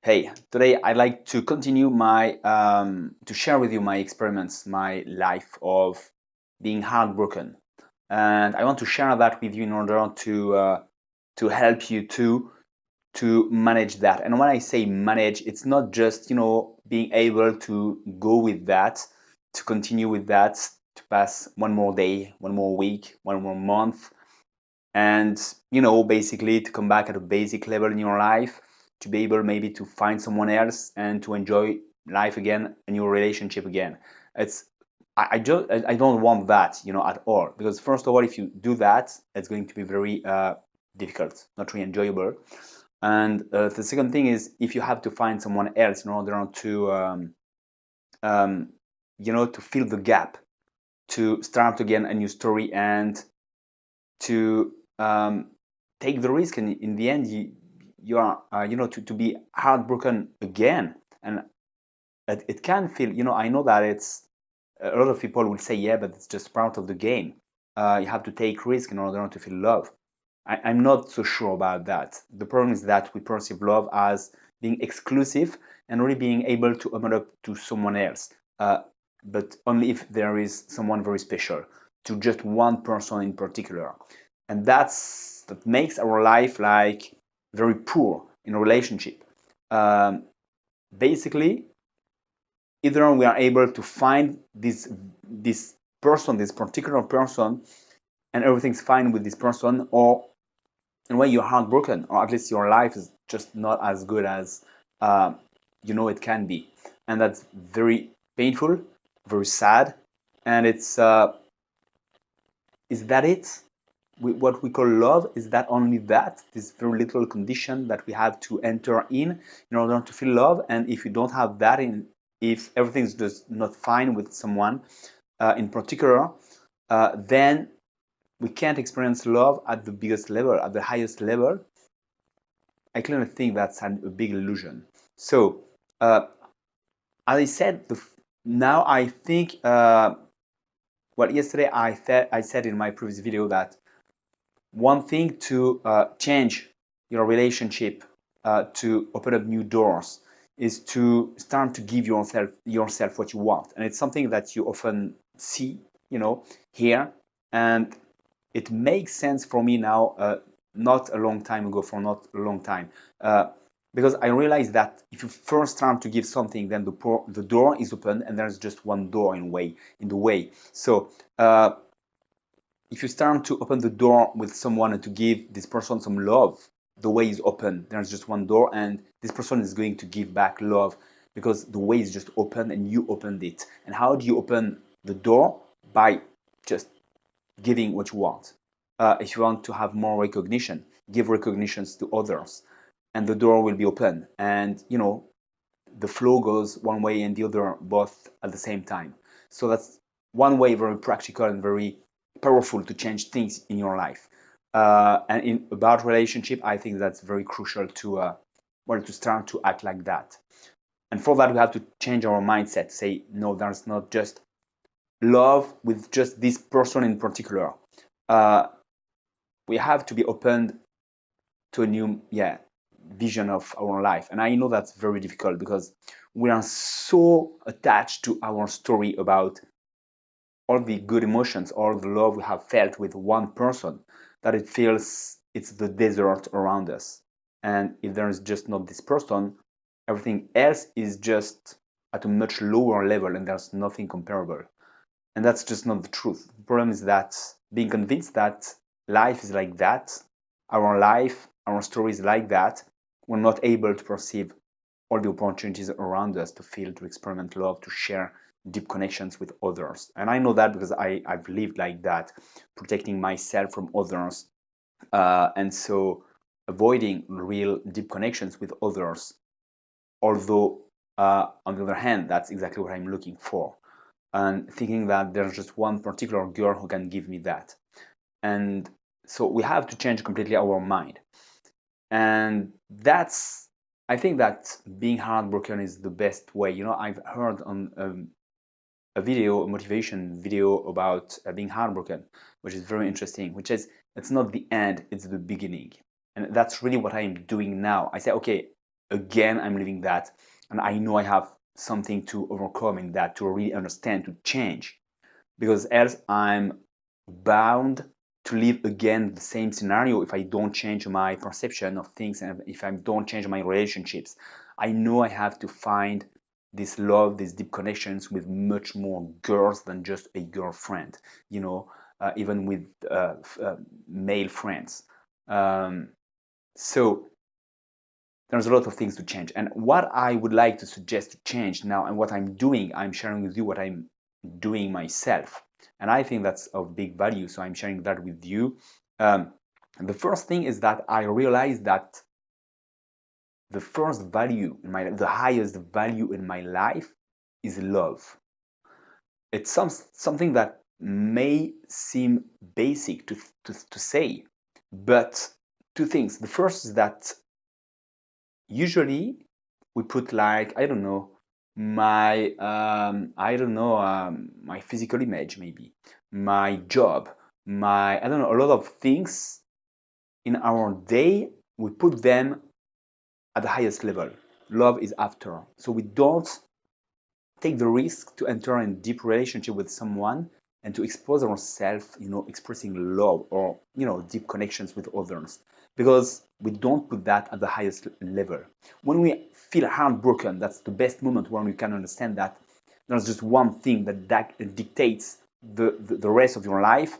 Hey, today I'd like to continue to share with you my experiments, my life of being heartbroken, and I want to share that with you in order to help you to manage that. And when I say manage, it's not just being able to go with that, to continue with that, to pass one more day, one more week, one more month, and basically to come back at a basic level in your life, to be able maybe to find someone else and to enjoy life again and your relationship again. It's I don't want that at all, because first of all, if you do that, it's going to be very difficult, not really enjoyable. And the second thing is, if you have to find someone else in order um, to fill the gap, to start again a new story, and to take the risk, and in the end you are to be heartbroken again. And it can feel, I know that it's a lot of people will say, yeah, but it's just part of the game. You have to take risk in order to feel love. I'm not so sure about that. The problem is that we perceive love as being exclusive and really being able to open up to someone else, but only if there is someone very special, to just one person in particular. And that makes our life like very poor in a relationship. Um, Basically, either we are able to find this person, this particular person, and everything's fine with this person, or and when you're heartbroken, or at least your life is just not as good as uh, it can be. And that's very painful, very sad. And is that it? What we call love, is that only that? This very little condition that we have to enter in order to feel love. And if you don't have that, if everything's just not fine with someone in particular, then we can't experience love at the biggest level, at the highest level. I clearly think that's a big illusion. So, as I said, now I think, well, yesterday I said in my previous video that one thing to change your relationship, to open up new doors, is to start to give yourself what you want. And it's something that you often see, here. And it makes sense for me now, not a long time ago, for not a long time, uh, because I realized that if you first start to give something, then the door is open, and there's just one door in the way. So if you start to open the door with someone and to give this person some love, the way is open. There's just one door, and this person is going to give back love, because the way is just open and you opened it. And how do you open the door? By just giving what you want. If you want to have more recognition, give recognitions to others, and the door will be open. And the flow goes one way and the other, both at the same time. So that's one way, very practical and very powerful, to change things in your life. And about relationship, I think that's very crucial to start to act like that. And for that, we have to change our mindset. Say, no, there's not just love with just this person in particular. Uh, we have to be open to a new, vision of our life. And I know that's very difficult, because we are so attached to our story about all the good emotions, all the love we have felt with one person, that it feels it's the desert around us. And if there is just not this person, everything else is just at a much lower level, and there's nothing comparable. And that's just not the truth. The problem is that being convinced that life is like that, our life, our story is like that, we're not able to perceive all the opportunities around us, to feel, to experiment love, to share deep connections with others. And I know that because I've lived like that, protecting myself from others. And so avoiding real deep connections with others. Although, on the other hand, that's exactly what I'm looking for, and thinking that there's just one particular girl who can give me that. And so we have to change completely our mind. And I think that being heartbroken is the best way. I've heard on a video, a motivation video about being heartbroken, which is very interesting, which is, it's not the end, it's the beginning. And that's really what I'm doing now. I say, okay, again I'm living that, and I know I have something to overcome in that, to really understand, to change, because else I'm bound to live again the same scenario if I don't change my perception of things and if I don't change my relationships. I know I have to find this love, these deep connections with much more girls than just a girlfriend, even with male friends. So there's a lot of things to change. And what I would like to suggest to change now, and what I'm doing, I'm sharing with you what I'm doing myself. And I think that's of big value. So I'm sharing that with you. And the first thing is that I realized that the first value in my life, the highest value in my life is love. It's something that may seem basic to say, but two things. The first is that usually we put like, I don't know, my physical image, maybe my job, my, I don't know, a lot of things in our day, we put them at the highest level. Love is after, so we don't take the risk to enter in deep relationship with someone and to expose ourselves, expressing love or, deep connections with others, because we don't put that at the highest level. When we feel heartbroken, that's the best moment when we can understand that there's just one thing that dictates the rest of your life,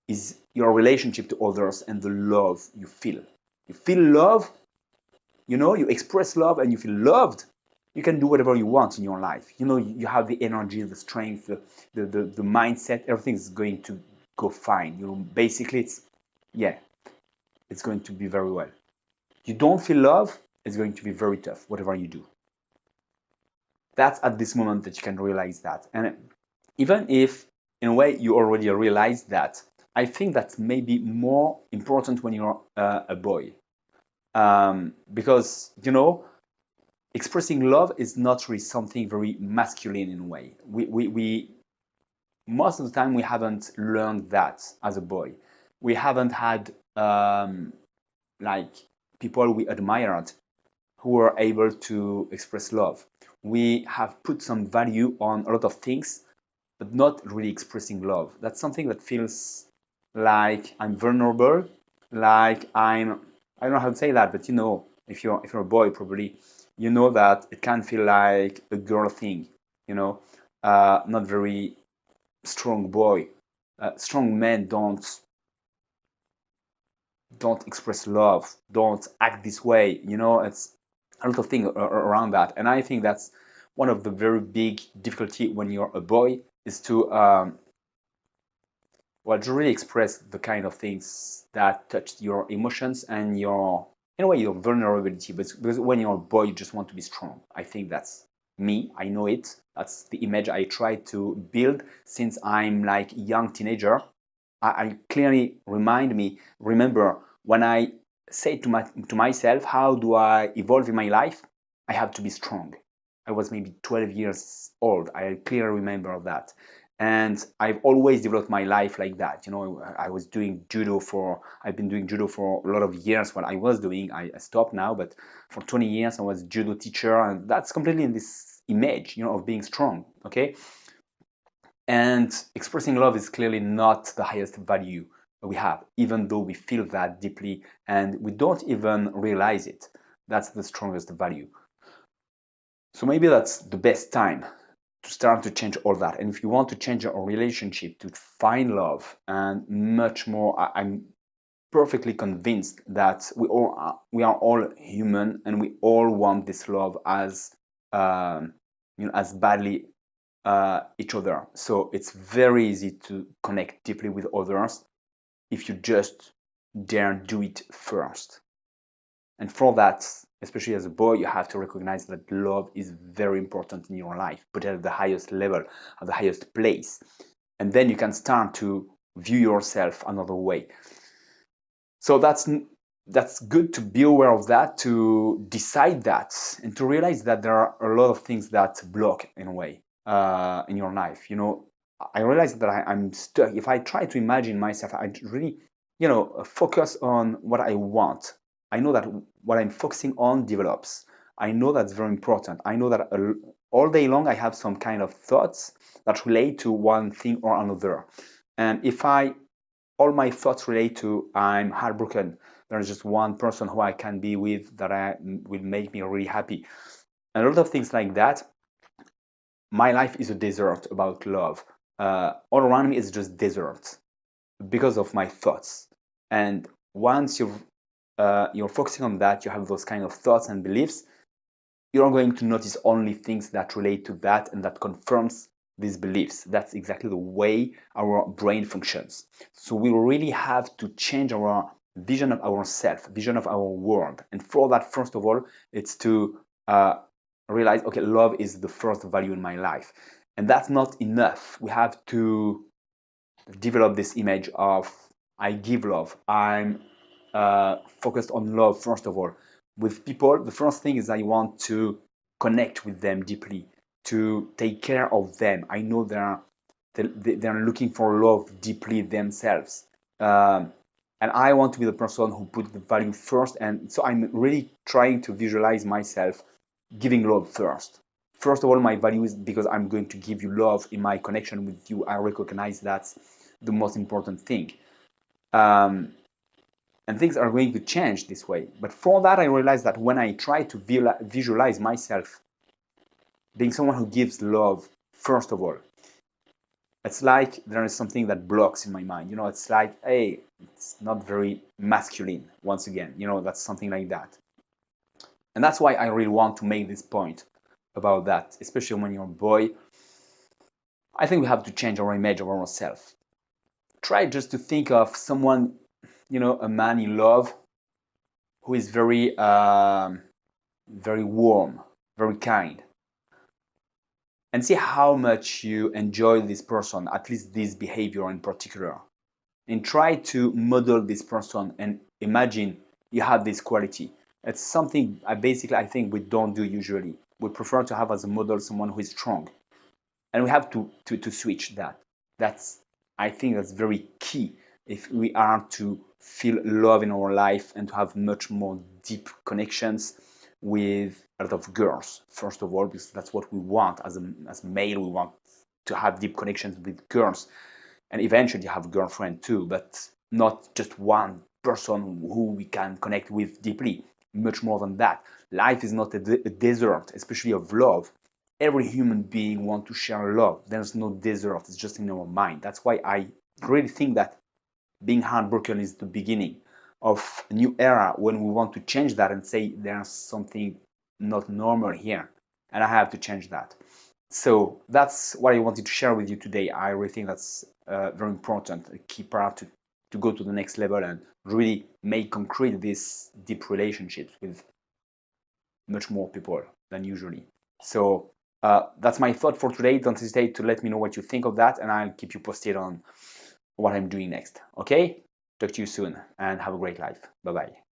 is your relationship to others and the love you feel. You feel love, you express love and you feel loved, you can do whatever you want in your life. You have the energy, the strength, the mindset, everything is going to go fine. Basically yeah, it's going to be very well. You don't feel love, it's going to be very tough, whatever you do. That's at this moment that you can realize that. And even if in a way you already realize that, I think that's maybe more important when you're a boy. Because expressing love is not really something very masculine in a way. We most of the time we haven't learned that as a boy. We haven't had like people we admired who were able to express love. We have put some value on a lot of things, but not really expressing love. That's something that feels like I'm vulnerable, like I don't know how to say that, but if you're a boy, probably you know that it can feel like a girl thing, not very strong boy. Strong men don't express love, don't act this way. It's a lot of things around that, and I think that's one of the very big difficulty when you're a boy, is to to really express the kind of things that touch your emotions and in a way, your vulnerability. But because when you're a boy, you just want to be strong. I think that's me. I know it. That's the image I try to build since I'm like a young teenager. I clearly remember when I say to myself, how do I evolve in my life? I have to be strong. I was maybe 12 years old. I clearly remember that. And I've always developed my life like that. I've been doing judo for a lot of years. What I was doing, I stopped now, but for 20 years I was a judo teacher, and that's completely in this image, of being strong. Okay. And expressing love is clearly not the highest value we have, even though we feel that deeply and we don't even realize it. That's the strongest value. So maybe that's the best time to start to change all that. And if you want to change your relationship, to find love and much more, I'm perfectly convinced that we are all human and we all want this love as badly each other. So it's very easy to connect deeply with others if you just dare do it first. And for that, especially as a boy, you have to recognize that love is very important in your life, put it at the highest level, at the highest place. And then you can start to view yourself another way. So that's good to be aware of that, to decide that, and to realize that there are a lot of things that block in a way in your life. I realize that I'm stuck. If I try to imagine myself, I really, focus on what I want. I know that what I'm focusing on develops. I know that's very important. I know that all day long I have some kind of thoughts that relate to one thing or another. And if all my thoughts relate to I'm heartbroken, there's just one person who I can be with that will make me really happy. And a lot of things like that. My life is a desert about love. All around me is just desert because of my thoughts. And once you're focusing on that, you have those kind of thoughts and beliefs, you're going to notice only things that relate to that and that confirms these beliefs. That's exactly the way our brain functions. So we really have to change our vision of ourselves, vision of our world. And for that, first of all, it's to realize, okay, love is the first value in my life. And that's not enough. We have to develop this image of I give love. I'm focused on love, first of all. With people, the first thing is I want to connect with them deeply, to take care of them. I know they're looking for love deeply themselves. And I want to be the person who put the value first. And so I'm really trying to visualize myself giving love first. First of all, my value is because I'm going to give you love in my connection with you. I recognize that's the most important thing. Um, and things are going to change this way. But for that, I realized that when I try to visualize myself being someone who gives love, first of all, it's like there is something that blocks in my mind. It's like, hey, it's not very masculine, once again. That's something like that. And that's why I really want to make this point about that, especially when you're a boy. I think we have to change our image of ourselves. Try just to think of someone, a man you love who is very warm, very kind, and see how much you enjoy this person, at least this behavior in particular, and try to model this person and imagine you have this quality. It's something I think we don't do usually. We prefer to have as a model someone who is strong, and we have to switch that. I think that's very key if we are to feel love in our life and to have much more deep connections with a lot of girls, first of all, because that's what we want as male. We want to have deep connections with girls and eventually have a girlfriend too, but not just one person who we can connect with deeply. Much more than that. Life is not a desert, especially of love. Every human being wants to share love. There's no desert, it's just in our mind. That's why I really think that being heartbroken is the beginning of a new era when we want to change that and say there's something not normal here and I have to change that. So that's what I wanted to share with you today. I really think that's very important, a key part to go to the next level and really make concrete these deep relationships with much more people than usually. So that's my thought for today. Don't hesitate to let me know what you think of that, and I'll keep you posted on what I'm doing next. Okay? Talk to you soon, and have a great life. Bye-bye.